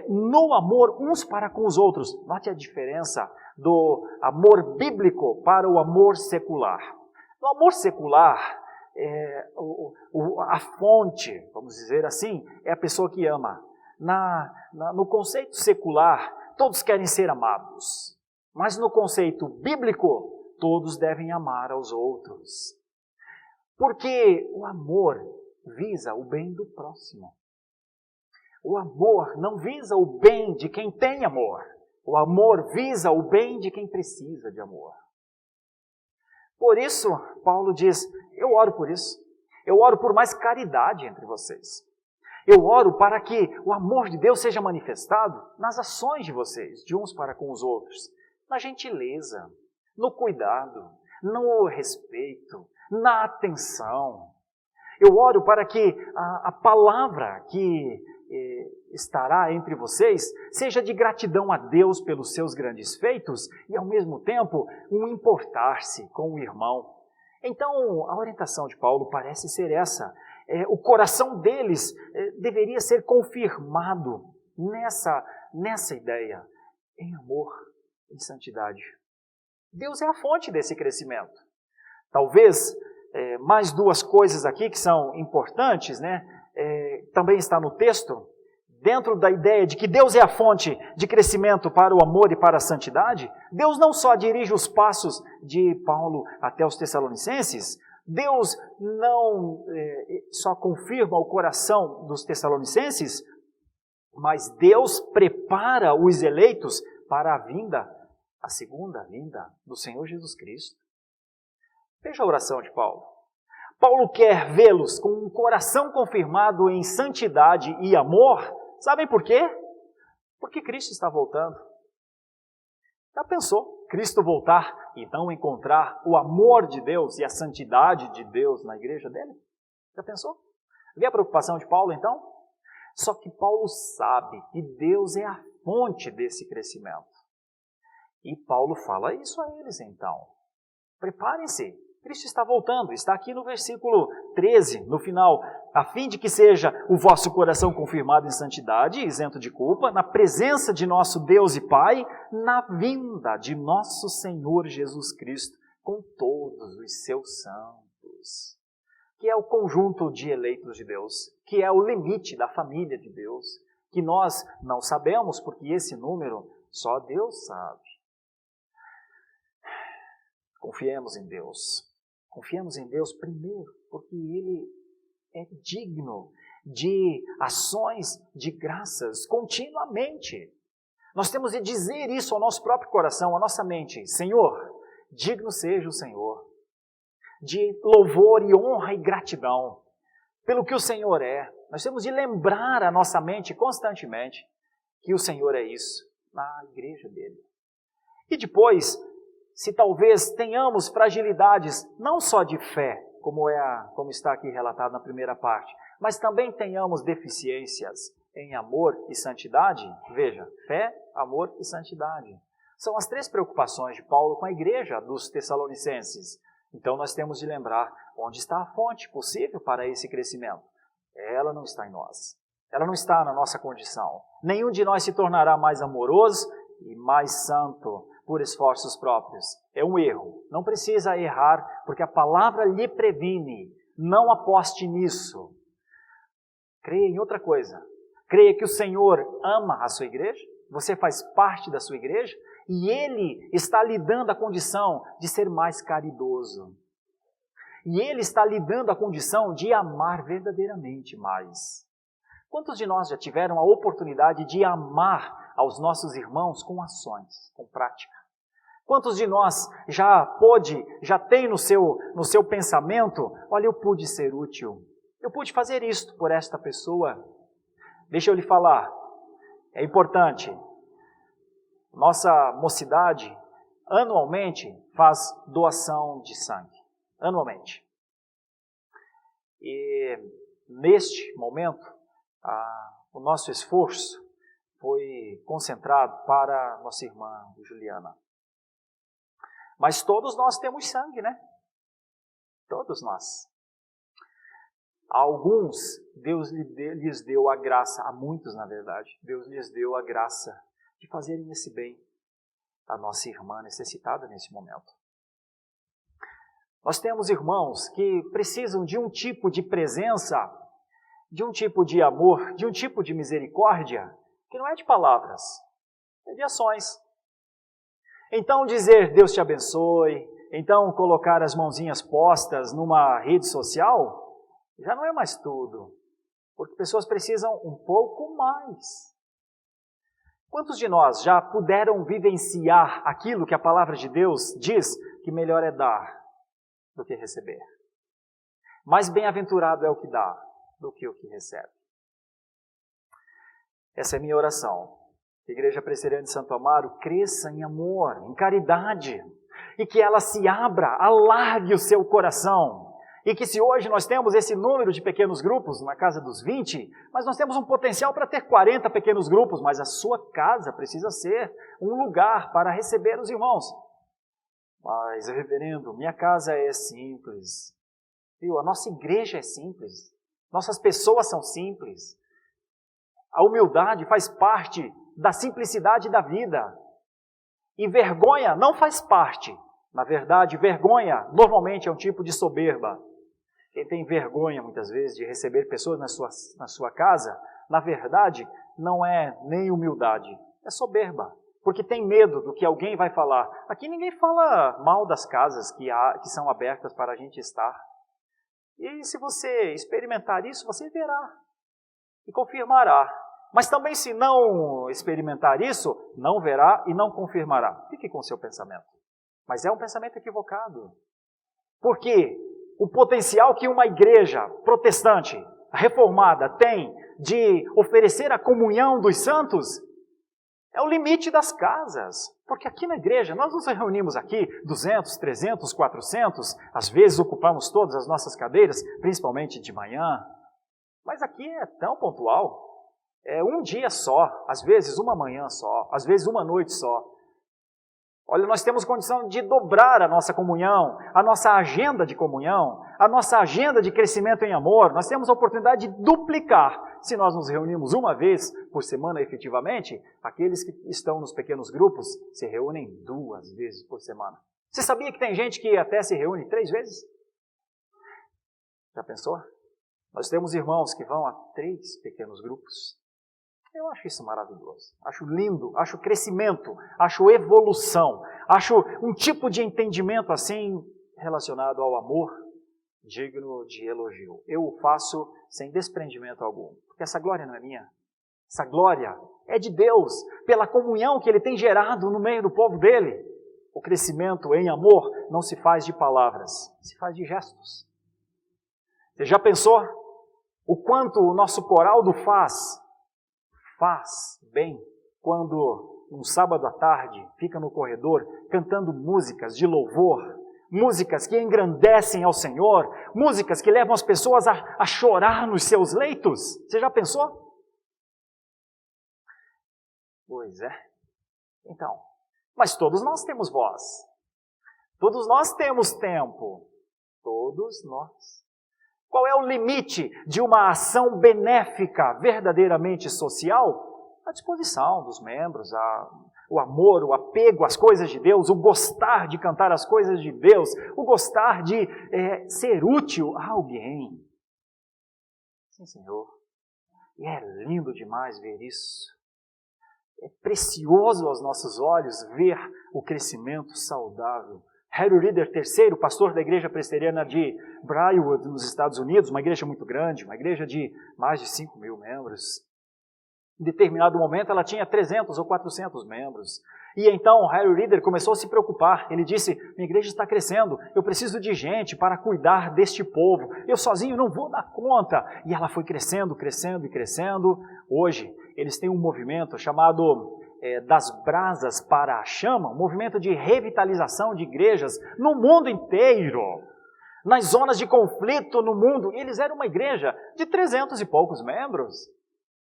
A: no amor uns para com os outros. Note a diferença do amor bíblico para o amor secular. No amor secular, a fonte, vamos dizer assim, é a pessoa que ama. No conceito secular, todos querem ser amados. Mas no conceito bíblico, todos devem amar aos outros. Porque o amor visa o bem do próximo. O amor não visa o bem de quem tem amor. O amor visa o bem de quem precisa de amor. Por isso, Paulo diz, eu oro por isso. Eu oro por mais caridade entre vocês. Eu oro para que o amor de Deus seja manifestado nas ações de vocês, de uns para com os outros. Na gentileza, no cuidado, no respeito, na atenção. Eu oro para que a palavra que estará entre vocês seja de gratidão a Deus pelos seus grandes feitos e, ao mesmo tempo, um importar-se com o irmão. Então, a orientação de Paulo parece ser essa. O coração deles deveria ser confirmado nessa ideia, em amor, em santidade. Deus é a fonte desse crescimento. Talvez mais duas coisas aqui que são importantes, né? Também está no texto, dentro da ideia de que Deus é a fonte de crescimento para o amor e para a santidade. Deus não só dirige os passos de Paulo até os Tessalonicenses, Deus não só confirma o coração dos Tessalonicenses, mas Deus prepara os eleitos para a segunda vinda do Senhor Jesus Cristo. Veja a oração de Paulo. Paulo quer vê-los com um coração confirmado em santidade e amor. Sabem por quê? Porque Cristo está voltando. Já pensou? Cristo voltar e não encontrar o amor de Deus e a santidade de Deus na igreja dele? Já pensou? Vê a preocupação de Paulo, então? Só que Paulo sabe que Deus é a fonte desse crescimento. E Paulo fala isso a eles, então. Preparem-se, Cristo está voltando. Está aqui no versículo 13, no final. A fim de que seja o vosso coração confirmado em santidade, isento de culpa, na presença de nosso Deus e Pai, na vinda de nosso Senhor Jesus Cristo, com todos os seus santos. Que é o conjunto de eleitos de Deus, que é o limite da família de Deus, que nós não sabemos, porque esse número só Deus sabe. Confiemos em Deus. Confiemos em Deus primeiro, porque Ele é digno de ações de graças continuamente. Nós temos de dizer isso ao nosso próprio coração, à nossa mente. Senhor, digno seja o Senhor, de louvor e honra e gratidão pelo que o Senhor é. Nós temos de lembrar a nossa mente constantemente que o Senhor é isso, na igreja dele. E depois, se talvez tenhamos fragilidades, não só de fé, como está aqui relatado na primeira parte, mas também tenhamos deficiências em amor e santidade. Veja, fé, amor e santidade. São as três preocupações de Paulo com a igreja dos Tessalonicenses. Então nós temos de lembrar onde está a fonte possível para esse crescimento. Ela não está em nós. Ela não está na nossa condição. Nenhum de nós se tornará mais amoroso e mais santo por esforços próprios. É um erro. Não precisa errar, porque a palavra lhe previne. Não aposte nisso. Creia em outra coisa. Creia que o Senhor ama a sua igreja, você faz parte da sua igreja, e Ele está lhe dando a condição de ser mais caridoso. E Ele está lhe dando a condição de amar verdadeiramente mais. Quantos de nós já tiveram a oportunidade de amar aos nossos irmãos com ações, com prática? Quantos de nós já tem no seu pensamento, olha, eu pude ser útil, eu pude fazer isto por esta pessoa. Deixa eu lhe falar, é importante. Nossa mocidade, anualmente, faz doação de sangue. Anualmente. E neste momento, o nosso esforço foi concentrado para nossa irmã Juliana. Mas todos nós temos sangue, né? Todos nós. A alguns, Deus lhes deu a graça, a muitos na verdade, Deus lhes deu a graça de fazerem esse bem à nossa irmã necessitada nesse momento. Nós temos irmãos que precisam de um tipo de presença, de um tipo de amor, de um tipo de misericórdia, que não é de palavras, é de ações. Então dizer Deus te abençoe, então colocar as mãozinhas postas numa rede social, já não é mais tudo, porque pessoas precisam um pouco mais. Quantos de nós já puderam vivenciar aquilo que a palavra de Deus diz que melhor é dar do que receber? Mais bem-aventurado é o que dá do que o que recebe. Essa é a minha oração. Que a Igreja Presbiteriana de Santo Amaro cresça em amor, em caridade, e que ela se abra, alargue o seu coração. E que se hoje nós temos esse número de pequenos grupos, na casa dos 20, mas nós temos um potencial para ter 40 pequenos grupos, mas a sua casa precisa ser um lugar para receber os irmãos. Mas, reverendo, minha casa é simples. Viu? A nossa igreja é simples. Nossas pessoas são simples. A humildade faz parte da simplicidade da vida. E vergonha não faz parte. Na verdade, vergonha normalmente é um tipo de soberba. Quem tem vergonha, muitas vezes, de receber pessoas na sua casa, na verdade, não é nem humildade, é soberba. Porque tem medo do que alguém vai falar. Aqui ninguém fala mal das casas que são abertas para a gente estar. E se você experimentar isso, você verá e confirmará. Mas também se não experimentar isso, não verá e não confirmará. Fique com o seu pensamento. Mas é um pensamento equivocado. Porque o potencial que uma igreja protestante, reformada, tem de oferecer a comunhão dos santos é o limite das casas. Porque aqui na igreja, nós nos reunimos aqui 200, 300, 400, às vezes ocupamos todas as nossas cadeiras, principalmente de manhã. Mas aqui é tão pontual. É um dia só, às vezes uma manhã só, às vezes uma noite só. Olha, nós temos condição de dobrar a nossa comunhão, a nossa agenda de comunhão, a nossa agenda de crescimento em amor. Nós temos a oportunidade de duplicar. Se nós nos reunimos uma vez por semana efetivamente, aqueles que estão nos pequenos grupos se reúnem 2 vezes por semana. Você sabia que tem gente que até se reúne 3 vezes? Já pensou? Nós temos irmãos que vão a 3 pequenos grupos. Eu acho isso maravilhoso, acho lindo, acho crescimento, acho evolução, acho um tipo de entendimento assim relacionado ao amor digno de elogio. Eu o faço sem desprendimento algum, porque essa glória não é minha, essa glória é de Deus, pela comunhão que Ele tem gerado no meio do povo dEle. O crescimento em amor não se faz de palavras, se faz de gestos. Você já pensou o quanto o nosso coral do faz bem quando, um sábado à tarde, fica no corredor cantando músicas de louvor, músicas que engrandecem ao Senhor, músicas que levam as pessoas a chorar nos seus leitos? Você já pensou? Pois é. Então, mas todos nós temos voz. Todos nós temos tempo. Todos nós. Qual é o limite de uma ação benéfica, verdadeiramente social? A disposição dos membros, o amor, o apego às coisas de Deus, o gostar de cantar as coisas de Deus, o gostar de ser útil a alguém. Sim, Senhor. E é lindo demais ver isso. É precioso aos nossos olhos ver o crescimento saudável. Harry Reeder III, pastor da Igreja Presbiteriana de Briarwood, nos Estados Unidos, uma igreja muito grande, uma igreja de mais de 5.000 membros. Em determinado momento ela tinha 300 ou 400 membros. E então Harry Reeder começou a se preocupar. Ele disse, minha igreja está crescendo, eu preciso de gente para cuidar deste povo. Eu sozinho não vou dar conta. E ela foi crescendo, crescendo e crescendo. Hoje eles têm um movimento chamado das brasas para a chama, um movimento de revitalização de igrejas no mundo inteiro, nas zonas de conflito no mundo. Eles eram uma igreja de 300 e poucos membros.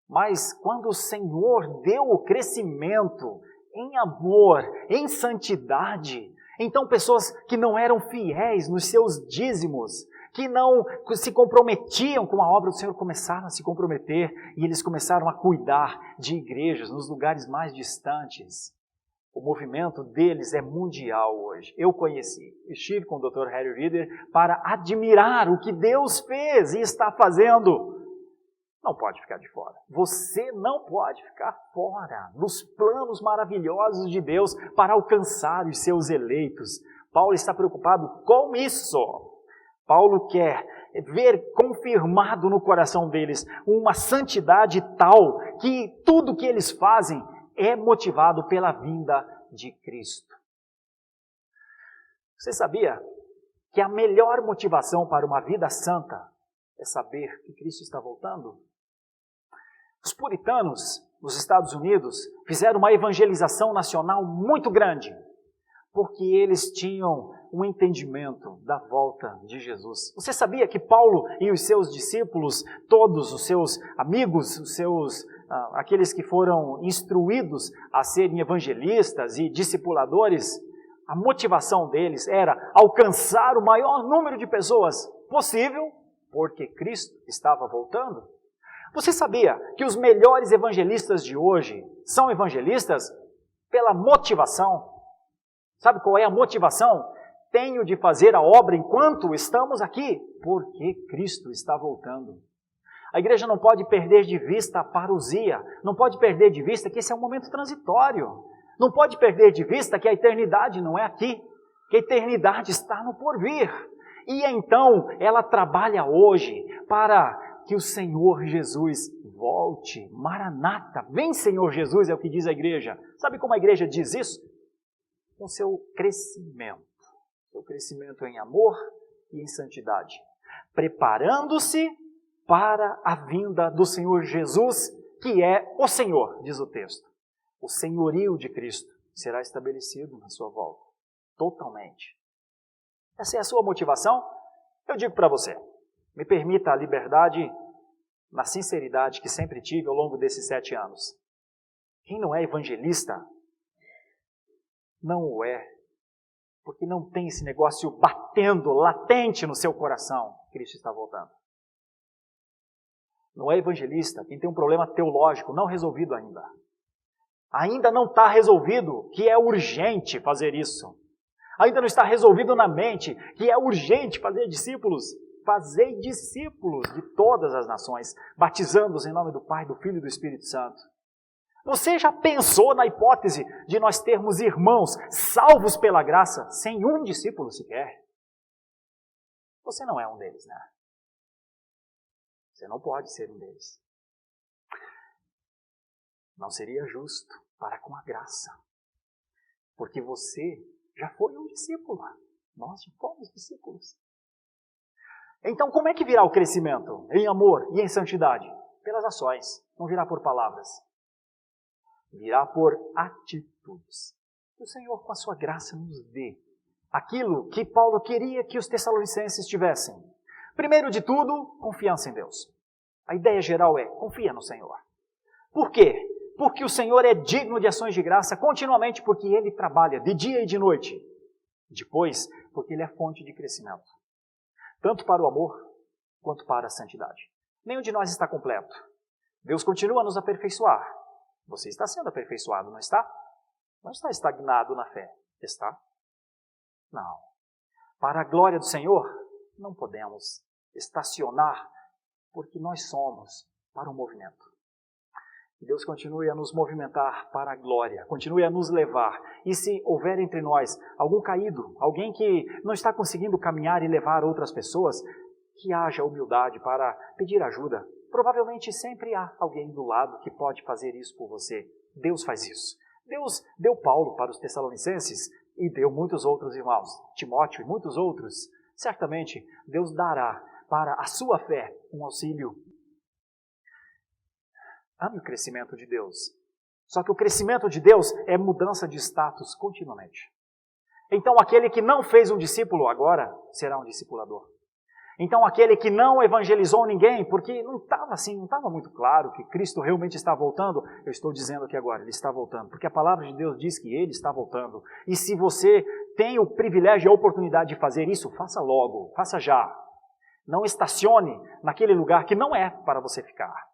A: Mas quando o Senhor deu o crescimento em amor, em santidade, então pessoas que não eram fiéis nos seus dízimos, que não se comprometiam com a obra do Senhor, começaram a se comprometer e eles começaram a cuidar de igrejas nos lugares mais distantes. O movimento deles é mundial hoje. Eu estive com o Dr. Harry Reeder para admirar o que Deus fez e está fazendo. Não pode ficar de fora. Você não pode ficar fora dos planos maravilhosos de Deus para alcançar os seus eleitos. Paulo está preocupado com isso. Paulo quer ver confirmado no coração deles uma santidade tal que tudo que eles fazem é motivado pela vinda de Cristo. Você sabia que a melhor motivação para uma vida santa é saber que Cristo está voltando? Os puritanos nos Estados Unidos fizeram uma evangelização nacional muito grande, porque eles tinham um entendimento da volta de Jesus. Você sabia que Paulo e os seus discípulos, todos os seus amigos, aqueles que foram instruídos a serem evangelistas e discipuladores, a motivação deles era alcançar o maior número de pessoas possível, porque Cristo estava voltando? Você sabia que os melhores evangelistas de hoje são evangelistas pela motivação? Sabe qual é a motivação? Tenho de fazer a obra enquanto estamos aqui, porque Cristo está voltando. A igreja não pode perder de vista a parousia, não pode perder de vista que esse é um momento transitório, não pode perder de vista que a eternidade não é aqui, que a eternidade está no porvir. E então ela trabalha hoje para que o Senhor Jesus volte. Maranata, vem Senhor Jesus, é o que diz a igreja. Sabe como a igreja diz isso? Com seu crescimento. Seu crescimento em amor e em santidade. Preparando-se para a vinda do Senhor Jesus, que é o Senhor, diz o texto. O senhorio de Cristo será estabelecido na sua volta. Totalmente. Essa é a sua motivação? Eu digo para você. Me permita a liberdade na sinceridade que sempre tive ao longo desses 7 anos. Quem não é evangelista, não o é, porque não tem esse negócio batendo, latente no seu coração. Cristo está voltando. Não é evangelista quem tem um problema teológico não resolvido ainda. Ainda não está resolvido que é urgente fazer isso. Ainda não está resolvido na mente que é urgente fazer discípulos. Fazei discípulos de todas as nações, batizando-os em nome do Pai, do Filho e do Espírito Santo. Você já pensou na hipótese de nós termos irmãos salvos pela graça sem um discípulo sequer? Você não é um deles, né? Você não pode ser um deles. Não seria justo para com a graça. Porque você já foi um discípulo. Nós já fomos discípulos. Então, como é que virá o crescimento? Em amor e em santidade? Pelas ações. Não virá por palavras. Virá por atitudes. O Senhor, com a sua graça, nos dê aquilo que Paulo queria que os tessalonicenses tivessem. Primeiro de tudo, confiança em Deus. A ideia geral é, confia no Senhor. Por quê? Porque o Senhor é digno de ações de graça continuamente, porque Ele trabalha de dia e de noite. Depois, porque Ele é fonte de crescimento. Tanto para o amor, quanto para a santidade. Nenhum de nós está completo. Deus continua a nos aperfeiçoar. Você está sendo aperfeiçoado, não está? Não está estagnado na fé. Está? Não. Para a glória do Senhor, não podemos estacionar, porque nós somos para o movimento. Que Deus continue a nos movimentar para a glória, continue a nos levar. E se houver entre nós algum caído, alguém que não está conseguindo caminhar e levar outras pessoas, que haja humildade para pedir ajuda. Provavelmente sempre há alguém do lado que pode fazer isso por você. Deus faz isso. Deus deu Paulo para os Tessalonicenses e deu muitos outros irmãos, Timóteo e muitos outros. Certamente Deus dará para a sua fé um auxílio. Ame o crescimento de Deus. Só que o crescimento de Deus é mudança de status continuamente. Então aquele que não fez um discípulo agora será um discipulador. Então aquele que não evangelizou ninguém, porque não estava muito claro que Cristo realmente está voltando, eu estou dizendo aqui agora, Ele está voltando, porque a palavra de Deus diz que Ele está voltando. E se você tem o privilégio e a oportunidade de fazer isso, faça logo, faça já. Não estacione naquele lugar que não é para você ficar.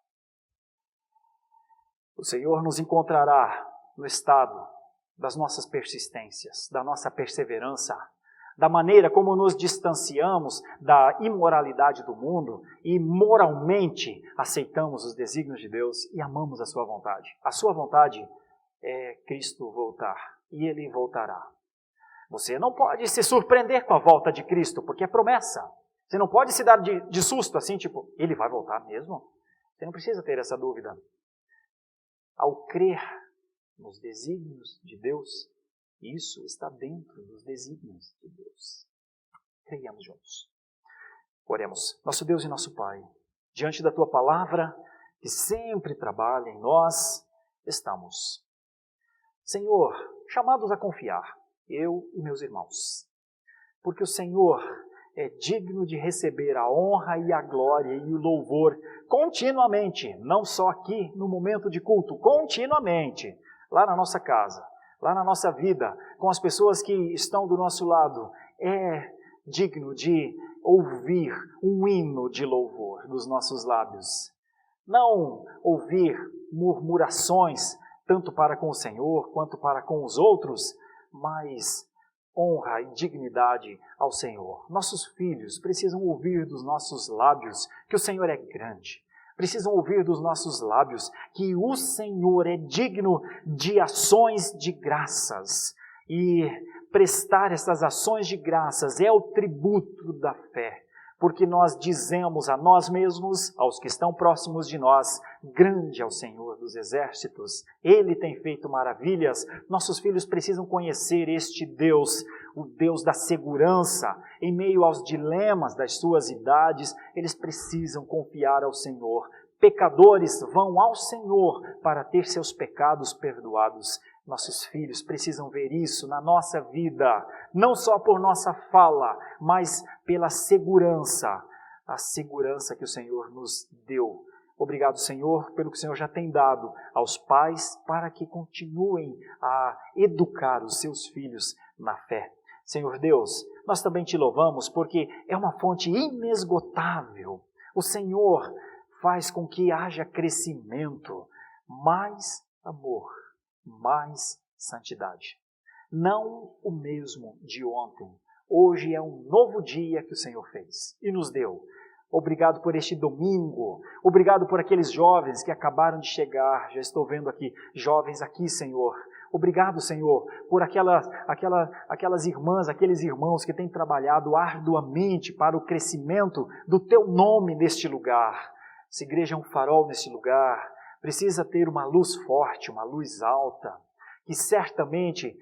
A: O Senhor nos encontrará no estado das nossas persistências, da nossa perseverança, da maneira como nos distanciamos da imoralidade do mundo e moralmente aceitamos os desígnios de Deus e amamos a sua vontade. A sua vontade é Cristo voltar e Ele voltará. Você não pode se surpreender com a volta de Cristo, porque é promessa. Você não pode se dar de susto assim, tipo, Ele vai voltar mesmo? Você não precisa ter essa dúvida. Ao crer nos desígnios de Deus, isso está dentro dos desígnios de Deus. Creiamos juntos. Oremos. Nosso Deus e nosso Pai, diante da Tua palavra, que sempre trabalha em nós, estamos. Senhor, chamados a confiar, eu e meus irmãos, porque o Senhor é digno de receber a honra e a glória e o louvor continuamente, não só aqui no momento de culto, continuamente, lá na nossa casa, lá na nossa vida, com as pessoas que estão do nosso lado. É digno de ouvir um hino de louvor dos nossos lábios. Não ouvir murmurações, tanto para com o Senhor quanto para com os outros, mas honra e dignidade ao Senhor. Nossos filhos precisam ouvir dos nossos lábios que o Senhor é grande. Precisam ouvir dos nossos lábios que o Senhor é digno de ações de graças. E prestar essas ações de graças é o tributo da fé. Porque nós dizemos a nós mesmos, aos que estão próximos de nós, grande é o Senhor dos exércitos, Ele tem feito maravilhas. Nossos filhos precisam conhecer este Deus, o Deus da segurança. Em meio aos dilemas das suas idades, eles precisam confiar ao Senhor. Pecadores vão ao Senhor para ter seus pecados perdoados. Nossos filhos precisam ver isso na nossa vida, não só por nossa fala, mas pela segurança, a segurança que o Senhor nos deu. Obrigado, Senhor, pelo que o Senhor já tem dado aos pais para que continuem a educar os seus filhos na fé. Senhor Deus, nós também te louvamos porque é uma fonte inesgotável. O Senhor faz com que haja crescimento, mais amor, mais santidade. Não o mesmo de ontem. Hoje é um novo dia que o Senhor fez e nos deu. Obrigado por este domingo. Obrigado por aqueles jovens que acabaram de chegar. Já estou vendo aqui jovens aqui, Senhor. Obrigado, Senhor, por aquelas irmãs, aqueles irmãos que têm trabalhado arduamente para o crescimento do Teu nome neste lugar. Essa igreja é um farol neste lugar. Precisa ter uma luz forte, uma luz alta, que certamente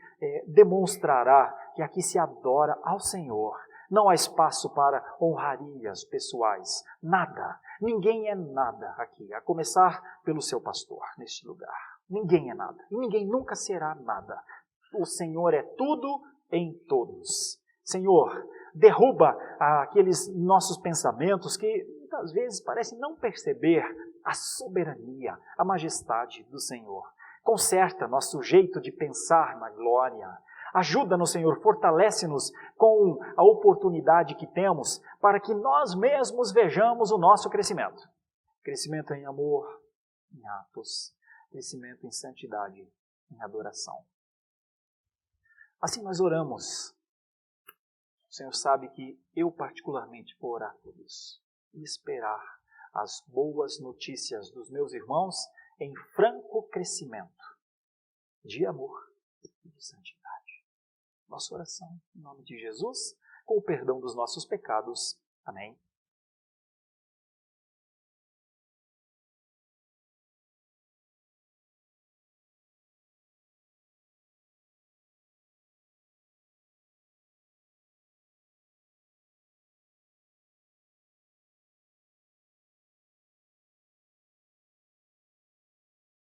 A: demonstrará que aqui se adora ao Senhor. Não há espaço para honrarias pessoais, nada. Ninguém é nada aqui, a começar pelo seu pastor neste lugar. Ninguém é nada, e ninguém nunca será nada. O Senhor é tudo em todos. Senhor, derruba aqueles nossos pensamentos que muitas vezes parecem não perceber a soberania, a majestade do Senhor. Conserta nosso jeito de pensar na glória. Ajuda-nos, Senhor, fortalece-nos com a oportunidade que temos para que nós mesmos vejamos o nosso crescimento. Crescimento em amor, em atos, crescimento em santidade, em adoração. Assim nós oramos. O Senhor sabe que eu particularmente vou orar por isso e esperar as boas notícias dos meus irmãos em franco crescimento de amor e de santidade. Nossa oração, em nome de Jesus, com o perdão dos nossos pecados. Amém.